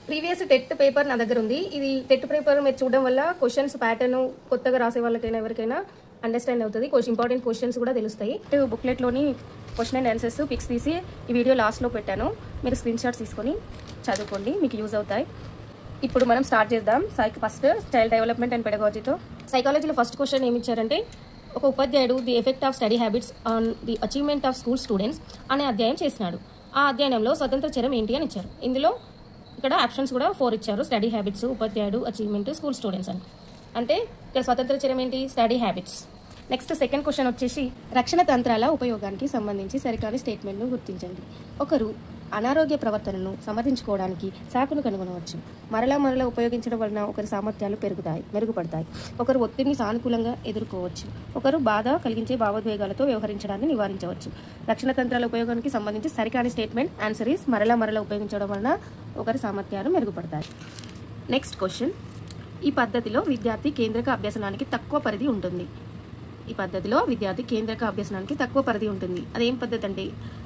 Previous TET paper నా దగ్గర ఉంది. ఇది టెట్ పేపర్ మీరు చూడడం వల్ల క్వశ్చన్స్ ప్యాటర్న్ కొత్తగా రాసే వాళ్ళకైనా ఎవరికైనా అండర్స్టాండ్ అవుతుంది. ఇంపార్టెంట్ క్వశ్చన్స్ కూడా తెలుస్తాయి. బుక్లెట్లోని క్వశ్చన్ అండ్ ఆన్సర్స్ పిక్స్ తీసి ఈ వీడియో లాస్ట్లో పెట్టాను. మీరు స్క్రీన్ షాట్స్ తీసుకొని చదువుకోండి, మీకు యూజ్ అవుతాయి. ఇప్పుడు మనం స్టార్ట్ చేద్దాం. ఫస్ట్ చైల్డ్ డెవలప్మెంట్ అండ్ పెడగాలజీతో. సైకాలజీలో ఫస్ట్ క్వశ్చన్ ఏమి ఇచ్చారంటే, ఒక ఉపాధ్యాయుడు the effect of study habits on the achievement of school students అనే అధ్యాయం చేసినాడు. ఆ అధ్యయనంలో స్వతంత్ర చరం ఏంటి అని ఇచ్చారు. ఇందులో ఇక్కడ ఆప్షన్స్ కూడా 4 ఇచ్చారు. స్టడీ హ్యాబిట్స్, ఉపాధ్యాయుడు, అచీవ్మెంట్, స్కూల్ స్టూడెంట్స్ అని. అంటే ఇక్కడ స్వతంత్ర చరం ఏంటి? Study habits. Next second question వచ్చేసి, రక్షణ తంత్రాల ఉపయోగానికి సంబంధించి సరికాని స్టేట్మెంట్ను గుర్తించండి. ఒకరు అనారోగ్య ప్రవర్తనను సమర్థించుకోవడానికి సాకును కనుగొనవచ్చు. మరలా ఉపయోగించడం వలన ఒకరి సామర్థ్యాలు మెరుగుపడతాయి. ఒకరు ఒత్తిడిని సానుకూలంగా ఎదుర్కోవచ్చు. ఒకరు బాధ కలిగించే భావోద్వేగాలతో వ్యవహరించడాన్ని నివారించవచ్చు. రక్షణ తంత్రాల ఉపయోగానికి సంబంధించి సరికాని స్టేట్మెంట్ ఆన్సర్ ఈస్ మరలా ఉపయోగించడం వలన ఒకరి సామర్థ్యాలు మెరుగుపడతాయి. నెక్స్ట్ క్వశ్చన్, ఈ పద్ధతిలో విద్యార్థి కేంద్రక అభ్యసనానికి తక్కువ పరిధి ఉంటుంది. అదేం పద్ధతి అంటే,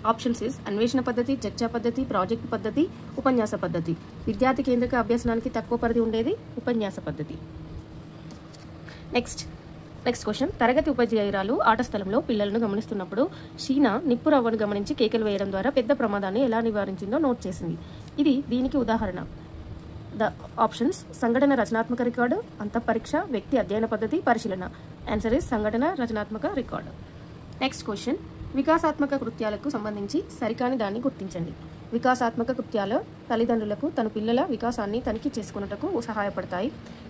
ఆప్షన్స్ ఇస్ అన్వేషణ పద్ధతి, చర్చా పద్ధతి, ప్రాజెక్ట్ పద్ధతి, ఉపన్యాస పద్ధతి. విద్యార్థి కేంద్రక అభ్యసనానికి తక్కువ పరిధి ఉండేది ఉపన్యాస పద్ధతి. నెక్స్ట్ క్వశ్చన్, తరగతి ఉపాధ్యాయురాలు ఆట స్థలంలో పిల్లలను గమనిస్తున్నప్పుడు షీనా నిప్పు రవ్వను గమనించి కేకలు వేయడం ద్వారా పెద్ద ప్రమాదాన్ని ఎలా నివారించిందో నోట్ చేసింది. ఇది దీనికి ఉదాహరణ. ద ఆప్షన్స్ సంఘటన రచనాత్మక రికార్డు, అంతఃపరీక్ష, వ్యక్తి అధ్యయన పద్ధతి, పరిశీలన. ఆన్సర్ ఇస్ సంఘటన రచనాత్మక రికార్డు. నెక్స్ట్ క్వశ్చన్, వికాసాత్మక కృత్యాలకు సంబంధించి సరికాని దాన్ని గుర్తించండి. వికాసాత్మక కృత్యాలు తల్లిదండ్రులకు తన పిల్లల వికాసాన్ని తనిఖీ చేసుకున్నటకు సహాయపడతాయి.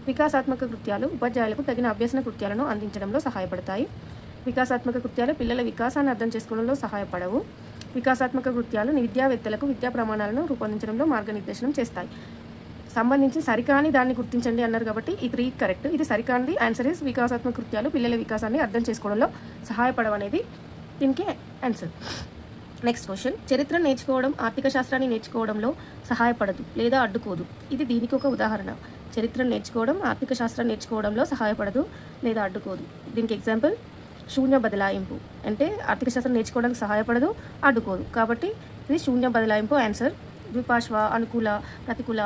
వికాసాత్మక కృత్యాలు ఉపాధ్యాయులకు తగిన అభ్యసన కృత్యాలను అందించడంలో సహాయపడతాయి. వికాసాత్మక కృత్యాలు పిల్లల వికాసాన్ని అర్థం చేసుకోవడంలో సహాయపడవు. వికాసాత్మక కృత్యాలు విద్యావేత్తలకు విద్యా ప్రమాణాలను రూపొందించడంలో మార్గనిర్దేశనం చేస్తాయి. సంబంధించి సరికాని దాన్ని గుర్తించండి అన్నారు కాబట్టి ఈ 3 కరెక్ట్. ఇది సరికానిది. ఆన్సర్ ఇస్ వికాసాత్మక కృత్యాలు పిల్లల వికాసాన్ని అర్థం చేసుకోవడంలో సహాయపడవనేది దీనికి ఆన్సర్. నెక్స్ట్ క్వశ్చన్, చరిత్ర నేర్చుకోవడం ఆర్థిక శాస్త్రాన్ని నేర్చుకోవడంలో సహాయపడదు లేదా అడ్డుకోదు. ఇది దీనికి ఒక ఉదాహరణ. చరిత్ర నేర్చుకోవడం ఆర్థిక శాస్త్రం నేర్చుకోవడంలో సహాయపడదు లేదా అడ్డుకోదు. దీనికి ఎగ్జాంపుల్ శూన్య బదలాయింపు. అంటే ఆర్థిక శాస్త్రం నేర్చుకోవడానికి సహాయపడదు, అడ్డుకోదు. కాబట్టి ఇది శూన్య బదలాయింపు ఆన్సర్. ద్విపార్శ్వ, అనుకూల, ప్రతికూల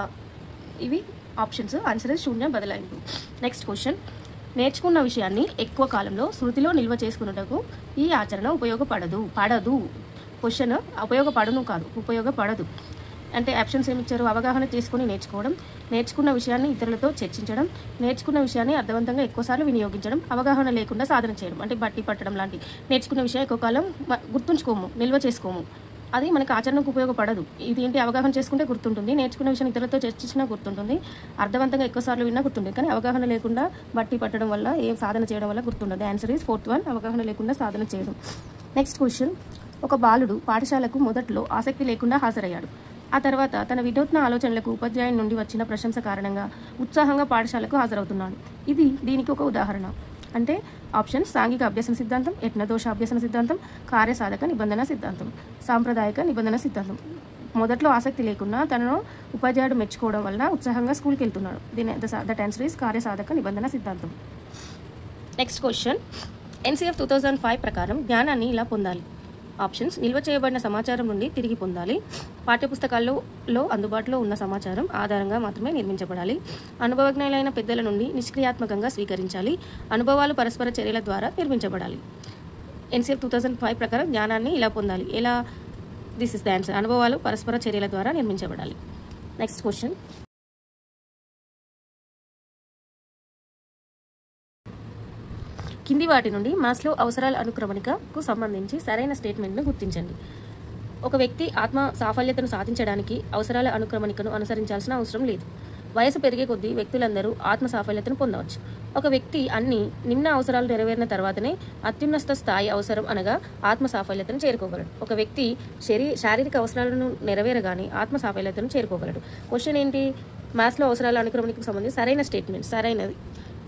ఇవి ఆప్షన్స్. ఆన్సర్ ఇస్ శూన్య బదలాయింపు. నెక్స్ట్ క్వశ్చన్, నేర్చుకున్న విషయాన్ని ఎక్కువ కాలంలో స్మృతిలో నిల్వ చేసుకున్నటకు ఈ ఆచరణ పడదు. క్వశ్చన్ ఉపయోగపడును కాదు, ఉపయోగపడదు. అంటే ఆప్షన్స్ ఏమిచ్చారు? అవగాహన చేసుకుని నేర్చుకోవడం, నేర్చుకున్న విషయాన్ని ఇతరులతో చర్చించడం, నేర్చుకున్న విషయాన్ని అర్థవంతంగా ఎక్కువసార్లు వినియోగించడం, అవగాహన లేకుండా సాధన చేయడం. అంటే బట్టి పట్టడం లాంటి. నేర్చుకున్న విషయం ఎక్కువ కాలం గుర్తుంచుకోము, నిల్వ చేసుకోము, అది మనకు ఆచరణకు ఉపయోగపడదు. ఇది ఏంటి? అవగాహన చేసుకుంటే గుర్తుంటుంది, నేర్చుకున్న విషయం ఇతరులతో చర్చించినా గుర్తుంటుంది, అర్థవంతంగా ఎక్కువసార్లు విన్నా గుర్తుంటుంది. కానీ అవగాహన లేకుండా బట్టి పట్టడం వల్ల ఏం సాధన చేయడం వల్ల గుర్తుండదు. ఆన్సర్ ఈస్ 4th వన్, అవగాహన లేకుండా సాధన చేయడం. నెక్స్ట్ క్వశ్చన్, ఒక బాలుడు పాఠశాలకు మొదట్లో ఆసక్తి లేకుండా హాజరయ్యాడు. ఆ తర్వాత తన వినూత్న ఆలోచనలకు ఉపాధ్యాయుని నుండి వచ్చిన ప్రశంస కారణంగా ఉత్సాహంగా పాఠశాలకు హాజరవుతున్నాడు. ఇది దీనికి ఒక ఉదాహరణ. అంటే ఆప్షన్ సాంఘిక అభ్యసన సిద్ధాంతం, యత్నదోష అభ్యసన సిద్ధాంతం, కార్యసాధక నిబంధన సిద్ధాంతం, సాంప్రదాయక నిబంధన సిద్ధాంతం. మొదట్లో ఆసక్తి లేకున్నా తనను ఉపాధ్యాయుడు మెచ్చుకోవడం వల్ల ఉత్సాహంగా స్కూల్కి వెళ్తున్నాడు. దట్ ఆన్సర్ ఈస్ కార్యసాధక నిబంధన సిద్ధాంతం. నెక్స్ట్ క్వశ్చన్, NCF 2005 ప్రకారం జ్ఞానాన్ని ఇలా పొందాలి. ఆప్షన్స్ నిల్వ చేయబడిన సమాచారం నుండి తిరిగి పొందాలి. పాఠ్యపుస్తకాల్లో అందుబాటులో ఉన్న సమాచారం ఆధారంగా మాత్రమే నిర్మించబడాలి. అనుభవజ్ఞులైన పెద్దల నుండి నిష్క్రియాత్మకంగా స్వీకరించాలి. అనుభవాలు పరస్పర చర్యల ద్వారా నిర్మించబడాలి. NCF 2005 ప్రకారం జ్ఞానాన్ని ఇలా పొందాలి. ఎలా? This is the answer. అనుభవాలు పరస్పర చర్యల ద్వారా నిర్మించబడాలి. నెక్స్ట్ క్వశ్చన్, కింది వాటి నుండి మాస్లో అవసరాల అనుక్రమణికకు సంబంధించి సరైన స్టేట్మెంట్ను గుర్తించండి. ఒక వ్యక్తి ఆత్మ సాఫల్యతను సాధించడానికి అవసరాల అనుక్రమణికను అనుసరించాల్సిన అవసరం లేదు. వయసు పెరిగే కొద్దీ వ్యక్తులందరూ ఆత్మ సాఫల్యతను పొందవచ్చు. ఒక వ్యక్తి అన్ని నిమ్న అవసరాలు నెరవేరిన తర్వాతనే అత్యున్నత స్థాయి అవసరం అనగా ఆత్మ సాఫల్యతను చేరుకోగలడు. ఒక వ్యక్తి శారీరక అవసరాలను నెరవేరగానే ఆత్మ సాఫల్యతను చేరుకోగలడు. క్వశ్చన్ ఏంటి? మాస్లో అవసరాల అనుక్రమణికకు సంబంధించి సరైన స్టేట్మెంట్.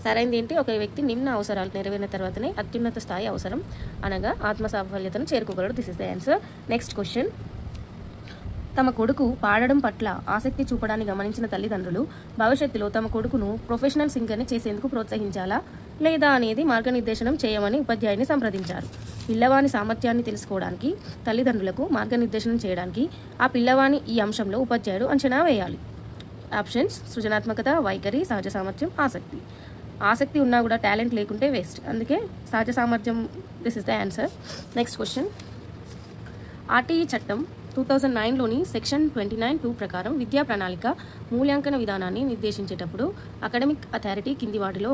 సరైనది ఏంటి? ఒక వ్యక్తి నిమ్న అవసరాలు నెరవేరిన తర్వాతనే అత్యున్నత స్థాయి అవసరం అనగా ఆత్మ సాఫల్యతను చేరుకోగలడు. This is the answer. Next question, తమ కొడుకు పాడడం పట్ల ఆసక్తి చూపడాన్ని గమనించిన తల్లిదండ్రులు భవిష్యత్తులో తమ కొడుకును ప్రొఫెషనల్ సింగర్ని చేసేందుకు ప్రోత్సహించాలా లేదా అనేది మార్గనిర్దేశనం చేయమని ఉపాధ్యాయుని సంప్రదించారు. పిల్లవాని సామర్థ్యాన్ని తెలుసుకోవడానికి తల్లిదండ్రులకు మార్గనిర్దేశనం చేయడానికి ఆ పిల్లవాని ఈ అంశంలో ఉపాధ్యాయుడు అంచనా వేయాలి. ఆప్షన్స్ సృజనాత్మకత, వైఖరి, సహజ సామర్థ్యం, ఆసక్తి. ఆసక్తి ఉన్నా కూడా టాలెంట్ లేకుంటే వేస్ట్, అందుకే సహజ సామర్థ్యం. This is the answer. Next question. RTE చట్టం 2009లోని సెక్షన్ 29(2) ప్రకారం విద్యా ప్రణాళిక మూల్యాంకన విధానాన్ని నిర్దేశించేటప్పుడు అకాడమిక్ అథారిటీ కింది వాటిలో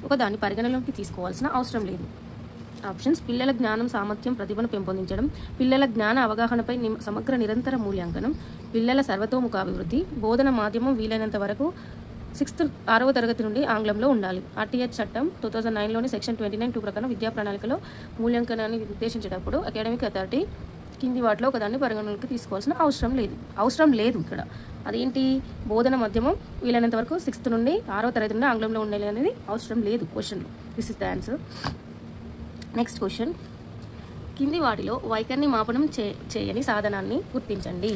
ఒకదాన్ని పరిగణలోకి తీసుకోవాల్సిన అవసరం లేదు. ఆప్షన్స్ పిల్లల జ్ఞానం, సామర్థ్యం, ప్రతిభను పెంపొందించడం, పిల్లల జ్ఞాన అవగాహనపై సమగ్ర నిరంతర మూల్యాంకనం, పిల్లల సర్వతోముఖ అభివృద్ధి, బోధన మాధ్యమం వీలైనంత వరకు 6వ తరగతి నుండి ఆంగ్లంలో ఉండాలి. ఆర్టీఈ చట్టం 2009లోని సెక్షన్ 29(2) ప్రకారం విద్యా ప్రణాళికలో మూల్యాంకనాన్ని నిర్దేశించేటప్పుడు అకాడమిక్ అథారిటీ కింది వాటిలో ఒకదాన్ని పరిగణలోకి తీసుకోవాల్సిన అవసరం లేదు ఇక్కడ. అదేంటి? బోధన మాధ్యమం వీలైనంత వరకు 6th నుండి 6వ తరగతి నుండి ఆంగ్లంలో ఉండాలి అనేది అవసరం లేదు క్వశ్చన్లో. This is the answer. Next question. కింది వాటిలో వైఖరిని మాపనం చేయని సాధనాన్ని గుర్తించండి.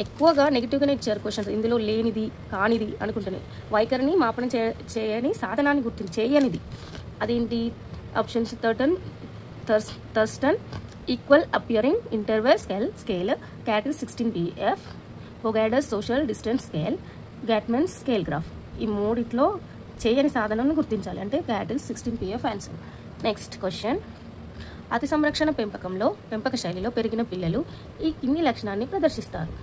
ఎక్కువగా నెగిటివ్గానే ఇచ్చారు క్వశ్చన్స్. ఇందులో లేనిది, కానిది అనుకుంటున్నాయి. వైఖరిని మాపనం చేయని సాధనాన్ని చేయనిది అదేంటి? Options Thurstone equal appearing interval scale, Cattell 16pf, Bogardus social distance scale, Guttman's scale graph. ఈ మూడిట్లో చేయని సాధనాన్ని గుర్తించాలి అంటే cattle 16pf answer. Next question. అతి సంరక్షణ పెంపక శైలిలో పెరిగిన పిల్లలు ఈ కింది లక్షణాన్ని ప్రదర్శిస్తారు.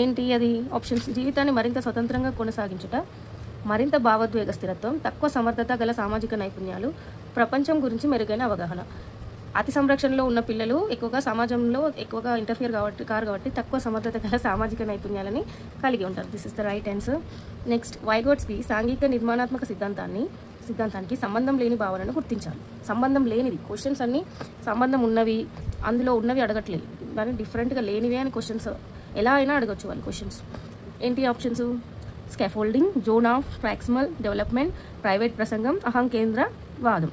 ఏంటి అది? ఆప్షన్స్ జీవితాన్ని మరింత స్వతంత్రంగా కొనసాగించుట, మరింత భావోద్వేగ స్థిరత్వం, తక్కువ సమర్థత గల సామాజిక నైపుణ్యాలు, ప్రపంచం గురించి మెరుగైన అవగాహన. అతి సంరక్షణలో ఉన్న పిల్లలు ఎక్కువగా సమాజంలో ఎక్కువగా ఇంటర్ఫియర్ కారు కాబట్టి తక్కువ సమర్థత గల సామాజిక నైపుణ్యాలని కలిగి ఉంటారు. This is the right answer. Next. వైగోట్స్కి సాంఘిక నిర్మాణాత్మక సిద్ధాంతానికి సంబంధం లేని భావనను గుర్తించాలి. సంబంధం లేనిది క్వశ్చన్స్ అన్ని సంబంధం ఉన్నవి, అందులో ఉన్నవి అడగట్లేదు, దాన్ని డిఫరెంట్గా లేనివే అని క్వశ్చన్స్ ఎలా అయినా అడగచ్చు వాళ్ళు క్వశ్చన్స్. ఏంటి options? Scaffolding, zone of proximal development, private ప్రసంగం, అహంకేంద్రవాదం.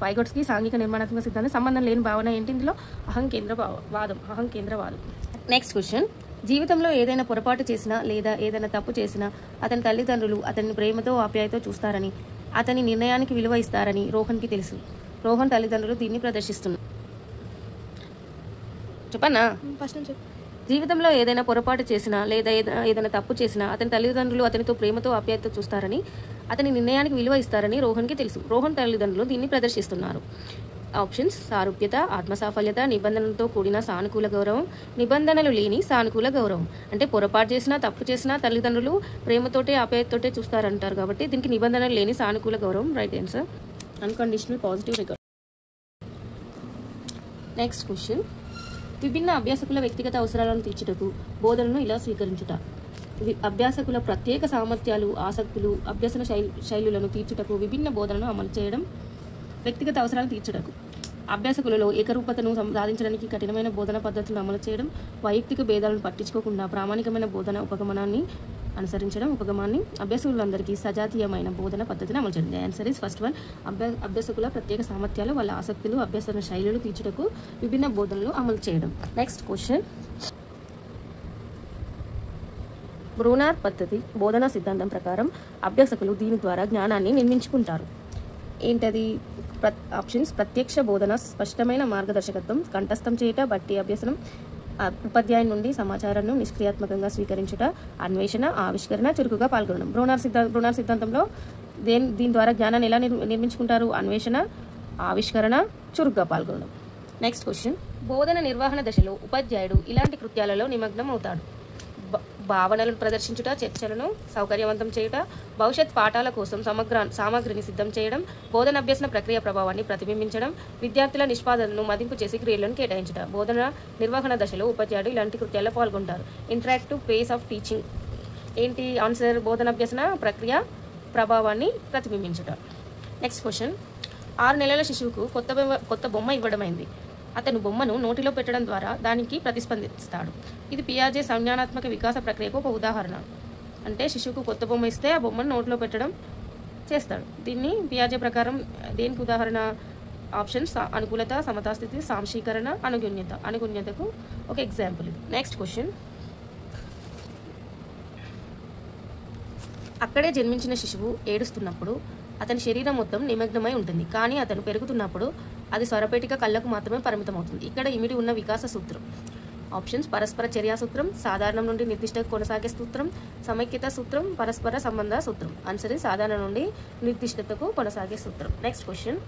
వైగోట్స్కి సాంఘిక నిర్మాణాత్మక సిద్ధాంతం సంబంధం లేని భావన ఏంటి? ఇందులో అహంకేంద్రవాదం. Next question. జీవితంలో ఏదైనా పొరపాటు చేసినా లేదా ఏదైనా తప్పు చేసినా అతని తల్లిదండ్రులు అతన్ని ప్రేమతో ఆప్యాయతో చూస్తారని, అతని నిర్ణయానికి విలువ ఇస్తారని రోహన్కి తెలుసు. రోహన్ తల్లిదండ్రులు దీన్ని ప్రదర్శిస్తున్నారు. చెప్పన్నా? ఫస్ట్ నుంచి. జీవితంలో ఏదైనా పొరపాటు చేసినా లేదా ఏదైనా తప్పు చేసినా అతని తల్లిదండ్రులు అతనితో ప్రేమతో ఆప్యాయతతో చూస్తారని, అతని నిర్ణయానికి విలువ ఇస్తారని రోహన్కి తెలుసు. రోహన్ తల్లిదండ్రులు దీన్ని ప్రదర్శిస్తున్నారు. ఆప్షన్స్ సారూప్యత, ఆత్మసాఫల్యత, నిబంధనలతో కూడిన సానుకూల గౌరవం, నిబంధనలు లేని సానుకూల గౌరవం. అంటే పొరపాటు చేసినా తప్పు చేసినా తల్లిదండ్రులు ప్రేమతోటే ఆప్యాయతతోటే చూస్తారంటారు కాబట్టి దీనికి నిబంధనలు లేని సానుకూల గౌరవం right answer. Unconditional positive record. Next question. విభిన్న అభ్యాసకుల వ్యక్తిగత అవసరాలను తీర్చుటకు బోధనను ఇలా స్వీకరించుట. అభ్యాసకుల ప్రత్యేక సామర్థ్యాలు, ఆసక్తులు, అభ్యసన శైలులను తీర్చుటకు విభిన్న బోధనను అమలు చేయడం. వ్యక్తిగత అవసరాలు తీర్చుటకు అభ్యాసకులలో ఏకరూపతను సాధించడానికి కఠినమైన బోధన పద్ధతులను అమలు చేయడం. వైయక్తిక భేదాలను పట్టించుకోకుండా ప్రామాణికమైన బోధన ఉపగమనాన్ని అనుసరించడం. అభ్యాసకులందరికీ సజాతీయమైన బోధన పద్ధతిని అమలు చేయడం. Answer is first one. అభ్యాసకుల ప్రత్యేక సామర్థ్యాలు, వాళ్ళ ఆసక్తులు, అభ్యసన శైలులు తీర్చుటకు విభిన్న బోధనలు అమలు చేయడం. Next question. బ్రూనర్ పద్ధతి బోధనా సిద్ధాంతం ప్రకారం అభ్యాసకులు దీని ద్వారా జ్ఞానాన్ని నిర్మించుకుంటారు. ఏంటది? ఆప్షన్స్ ప్రత్యక్ష బోధన, స్పష్టమైన మార్గదర్శకత్వం, కంఠస్థం చేయుట, బట్టి అభ్యసనం, ఉపాధ్యాయుని నుండి సమాచారాన్ని నిష్క్రియాత్మకంగా స్వీకరించుట, అన్వేషణ, ఆవిష్కరణ, చురుకుగా పాల్గొనడం. బ్రూనర్ సిద్ధాంతంలో దీని ద్వారా జ్ఞానాన్ని ఎలా నిర్మించుకుంటారు? అన్వేషణ, ఆవిష్కరణ, చురుకుగా పాల్గొనడం. Next question. బోధన నిర్వహణ దశలో ఉపాధ్యాయుడు ఇలాంటి కృత్యాలలో నిమగ్నం అవుతాడు. భావనలను ప్రదర్శించుట, చర్చలను సౌకర్యవంతం చేయుట, భవిష్యత్ పాఠాల కోసం సామగ్రిని సిద్ధం చేయడం, బోధనాభ్యసన ప్రక్రియ ప్రభావాన్ని ప్రతిబింబించడం, విద్యార్థుల నిష్పాదనను మదింపు చేసి క్రియలను కేటాయించుట. బోధన నిర్వహణ దశలో ఉపాధ్యాయుడు ఇలాంటి కృత్యాల్లో పాల్గొంటారు. Interactive pace of teaching. ఏంటి ఆన్సర్? బోధనాభ్యసన ప్రక్రియ ప్రభావాన్ని ప్రతిబింబించుట. Next question. 6 నెలల శిశువుకు కొత్త బొమ్మ ఇవ్వడమైంది. అతను బొమ్మను నోటిలో పెట్టడం ద్వారా దానికి ప్రతిస్పందిస్తాడు. ఇది పియాజే సంజ్ఞానాత్మక వికాస ప్రక్రియకు ఒక ఉదాహరణ. అంటే శిశువుకు కొత్త బొమ్మ ఇస్తే ఆ బొమ్మను నోటిలో పెట్టడం చేస్తాడు. దీన్ని పియాజే ప్రకారం దేనికి ఉదాహరణ? ఆప్షన్స్ అనుకూలత, సమతాస్థితి, సాంశీకరణ, అనుగుణ్యతకు ఒక ఎగ్జాంపుల్ ఇది. Next question. అక్కడే జన్మించిన శిశువు ఏడుస్తున్నప్పుడు అతని శరీరం మొత్తం నిమగ్నమై ఉంటుంది. కానీ అతను పెరుగుతున్నప్పుడు అది స్వరపేటిక కళ్ళకు మాత్రమే పరిమితమవుతుంది. ఇక్కడ ఇమిడి ఉన్న వికాస సూత్రం. ఆప్షన్స్ పరస్పర చర్యా సూత్రం, సాధారణం నుండి నిర్దిష్ట కొనసాగే సూత్రం, సమైక్యత సూత్రం, పరస్పర సంబంధ సూత్రం. ఆన్సర్ సాధారణ నుండి నిర్దిష్టతకు కొనసాగే సూత్రం. Next question.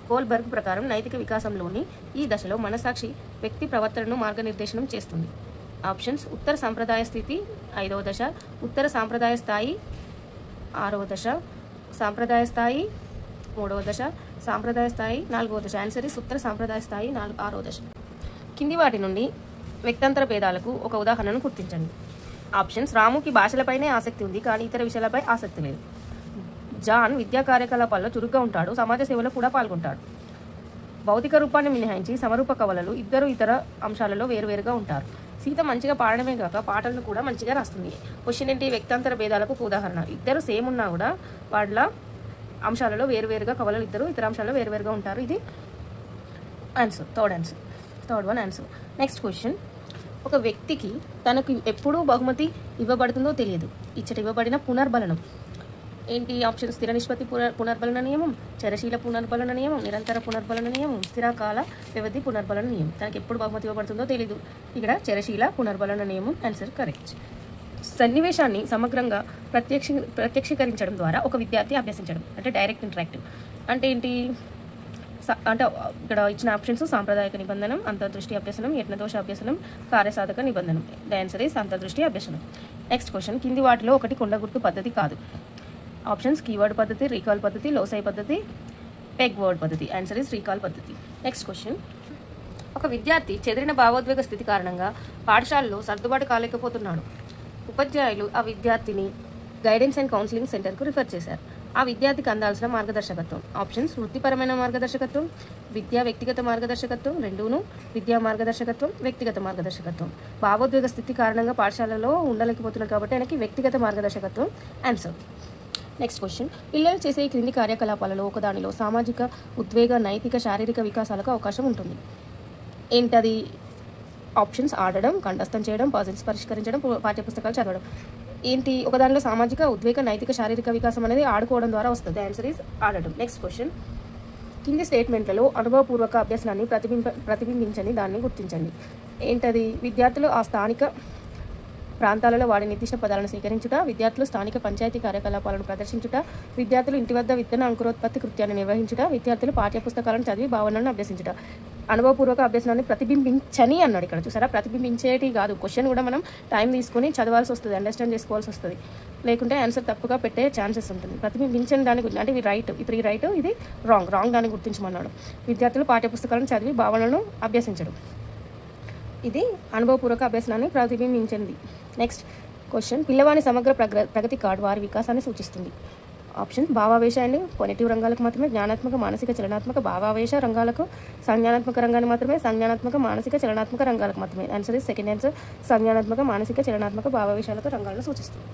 కోల్బర్గ్ ప్రకారం నైతిక వికాసంలోని ఈ దశలో మనసాక్షి వ్యక్తి ప్రవర్తనను మార్గనిర్దేశనం చేస్తుంది. ఆప్షన్స్ ఉత్తర సాంప్రదాయ స్థితి 5వ దశ, ఉత్తర సాంప్రదాయ స్థాయి 6వ దశ, సాంప్రదాయ స్థాయి 3వ దశ, సాంప్రదాయ స్థాయి 4వ దశ. ఆన్సర్ ఉత్తర సాంప్రదాయ స్థాయి 6వ దశ. కింది వాటి నుండి వ్యక్తంతర భేదాలకు ఒక ఉదాహరణను గుర్తించండి. ఆప్షన్స్ రాముకి భాషలపైనే ఆసక్తి ఉంది కానీ ఇతర విషయాలపై ఆసక్తి లేదు. జాన్ విద్యా కార్యకలాపాల్లో చురుగ్గా ఉంటాడు, సమాజ సేవలో కూడా పాల్గొంటాడు. భౌతిక రూపాన్ని మినహాయించి సమరూప కవలలు ఇద్దరు ఇతర అంశాలలో వేరువేరుగా ఉంటారు. సీత మంచిగా పాడడమే కాక పాటలను కూడా మంచిగా రాస్తుంది. క్వశ్చన్ ఏంటి? వ్యక్తాంతర భేదాలకు ఒక ఉదాహరణ. ఇద్దరు సేమ్ ఉన్నా కూడా వాళ్ళ అంశాలలో వేరువేరుగా కవలలు ఇద్దరు ఇతర అంశాలలో వేరువేరుగా ఉంటారు. ఇది answer, third one answer. Next question. ఒక వ్యక్తికి తనకు ఎప్పుడూ బహుమతి ఇవ్వబడుతుందో తెలియదు. ఇచ్చట ఇవ్వబడిన పునర్బలనం ఏంటి? ఆప్షన్ స్థిర నిష్పత్తి పునర్బలన నియమం, చరశీల పునర్బలన నియమం, నిరంతర పునర్బలన నియమం, స్థిరకాల వ్యవధి పునర్బలన నియమం. తనకి ఎప్పుడు బహుమతి ఇవ్వబడుతుందో తెలీదు. ఇక్కడ చరశీల పునర్బలన నియమం ఆన్సర్ కరెక్ట్. సన్నివేశాన్ని సమగ్రంగా ప్రత్యక్షీకరించడం ద్వారా ఒక విద్యార్థి అభ్యసించడం అంటే డైరెక్ట్ ఇంటరాక్టివ్ అంటే ఏంటి? అంటే ఇక్కడ ఇచ్చిన ఆప్షన్స్ సాంప్రదాయక నిబంధనం, అంతర్దృష్టి అభ్యసనం, యత్నదోష అభ్యసనం, కార్యసాధక నిబంధనం. ద ఆన్సర్ ఈస్ అంతర్దృష్టి అభ్యసనం. Next question. కింది వాటిలో ఒకటి కొండగుర్తు పద్ధతి కాదు. ఆప్షన్స్ కీవర్డ్ పద్ధతి, రీకాల్ పద్ధతి, లోసై పద్ధతి, పెగ్ వర్డ్ పద్ధతి. ఆన్సర్ ఇస్ రీకాల్ పద్ధతి. Next question. ఒక విద్యార్థి చెదిరిన భావోద్వేగ స్థితి కారణంగా పాఠశాలలో సర్దుబాటు కాలేకపోతున్నాడు. ఉపాధ్యాయులు ఆ విద్యార్థిని గైడెన్స్ అండ్ కౌన్సిలింగ్ సెంటర్కు రిఫర్ చేశారు. ఆ విద్యార్థికి అందాల్సిన మార్గదర్శకత్వం. ఆప్షన్స్ వృత్తిపరమైన మార్గదర్శకత్వం, విద్యా వ్యక్తిగత మార్గదర్శకత్వం, రెండూను, విద్యా మార్గదర్శకత్వం, వ్యక్తిగత మార్గదర్శకత్వం. భావోద్వేగ స్థితి కారణంగా పాఠశాలలో ఉండలేకపోతున్నాడు కాబట్టి ఆయనకి వ్యక్తిగత మార్గదర్శకత్వం ఆన్సర్. Next question. పిల్లలు చేసే ఈ క్రింది కార్యకలాపాలలో ఒకదానిలో సామాజిక, ఉద్వేగ, నైతిక, శారీరక వికాసాలకు అవకాశం ఉంటుంది. ఏంటది? ఆప్షన్స్ ఆడడం, కంఠస్థం చేయడం, పజిల్స్ పరిష్కరించడం, పాఠ్యపుస్తకాలు చదవడం. ఏంటి? ఒకదానిలో సామాజిక, ఉద్వేగ, నైతిక, శారీరక వికాసం అనేది ఆడుకోవడం ద్వారా వస్తుంది. ఆన్సర్ ఈస్ ఆడడం. Next question. కింది స్టేట్మెంట్లలో అనుభవపూర్వక అభ్యసనాన్ని ప్రతిబింబించని దాన్ని గుర్తించండి. ఏంటది? విద్యార్థులు ఆ స్థానిక ప్రాంతాలలో వాడి నిర్దిష్ట పదాలను సేకరించుట, విద్యార్థులు స్థానిక పంచాయతీ కార్యకలాపాలను ప్రదర్శించుట, విద్యార్థులు ఇంటి వద్ద విత్తన అంకురోత్పత్తి కృత్యాన్ని నిర్వహించుట, విద్యార్థులు పాఠ్యపుస్తకాలను చదివి భావనలను అభ్యసించుట. అనుభవపూర్వక అభ్యసనాన్ని ప్రతిబింబించని అన్నాడు. ఇక్కడ చూసారా, ప్రతిబింబించేటి కాదు. క్వశ్చన్ కూడా మనం టైం తీసుకొని చదవాల్సి వస్తుంది, అండర్స్టాండ్ చేసుకోవాల్సి వస్తుంది. లేకుంటే ఆన్సర్ తప్పుగా పెట్టే ఛాన్సెస్ ఉంటుంది. ప్రతిబింబించని దాని గురించి అంటే ఇది రైట్, ఇప్పుడు ఈ రైట్, ఇది రాంగ్ దాన్ని గుర్తించమన్నాడు. విద్యార్థులు పాఠ్యపుస్తకాలను చదివి భావనలను అభ్యసించడం. ఇది అనుభవపూర్వక అభ్యసనాన్ని ప్రతిబింబించింది. Next question. పిల్లవాని సమగ్ర ప్రగతి కార్డు వారి వికాసాన్ని సూచిస్తుంది. ఆప్షన్ భావావేశ అండ్ కొనెటివ్ రంగాలకు మాత్రమే, జ్ఞానాత్మక, మానసిక, చలనాత్మక భావావేశ రంగాలకు, సంజ్ఞానాత్మక రంగాన్ని మాత్రమే, సంజ్ఞానాత్మక, మానసిక, చలనాత్మక రంగాలకు మాత్రమే. Answer is second answer. సంజ్ఞానాత్మక, మానసిక, చలనాత్మక భావావేశాలకు రంగాలను సూచిస్తుంది.